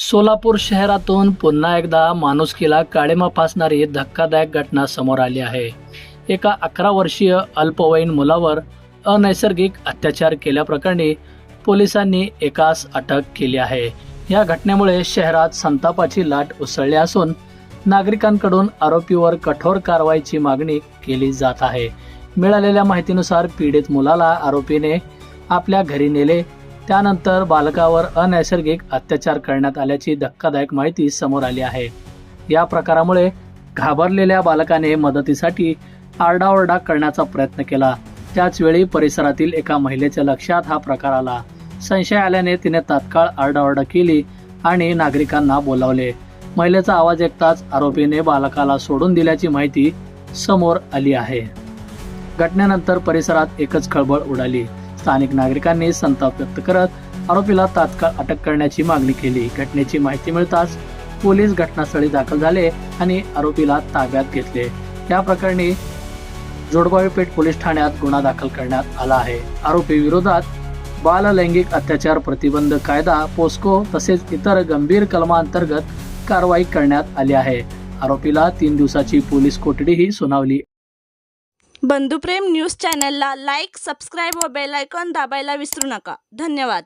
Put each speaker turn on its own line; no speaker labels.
सोलापूर शहरातून पुन्हा एकदा माणुसकीला काळिमा फासणारी धक्कादायक घटना समोर आली आहे। एका 11 वर्षीय अल्पवयीन मुलावर अनैसर्गिक अत्याचार केल्याप्रकरणी पोलिसांनी एकास अटक केली आहे। या घटनेमुळे शहरात संतापाची लाट उसळली असून नागरिकांकडून आरोपीवर कठोर कारवाईची मागणी केली जात आहे। मिळालेल्या माहितीनुसार पीडित मुलाला आरोपीने आपल्या घरी नेले, त्यानंतर बालकावर अनैसर्गिक अत्याचार करण्यात आल्याची धक्कादायक माहिती समोर आली आहे। या प्रकारामुळे घाबरलेल्या बालकाने मदतीसाठी आरडाओरडा करण्याचा प्रयत्न केला। त्याचवेळी परिसरातील एका महिलेच्या लक्षात हा प्रकार आला। संशय आल्याने तिने तात्काळ आरडाओरडा केली आणि नागरिकांना बोलावले। महिलेचा आवाज ऐकताच आरोपीने बालकाला सोडून दिल्याची माहिती समोर आली आहे। घटनेनंतर परिसरात एकच खळबळ उडाली। स्थानिक नागरिकांनी संताप व्यक्त करत आरोपीला तात्काळ अटक करण्याची मागणी केली। घटनेची माहिती मिळताच पोलीस घटनास्थळी दाखल झाले आणि आरोपीला ताब्यात घेतले। या प्रकरणी जोडगावपेठ पोलीस ठाण्यात गुन्हा दाखल करण्यात आला आहे। आरोपी विरोधात बाल लैंगिक अत्याचार प्रतिबंध कायदा, पोस्को तसेच इतर गंभीर कलमांतर्गत कारवाई करण्यात आली आहे। आरोपीला 3 दिवसाची पोलीस कोठडीही सुनावली।
बंधुप्रेम न्यूज चॅनलला लाईक, सबस्क्राईब व बेल आयकॉन दाबायला विसरू नका। धन्यवाद।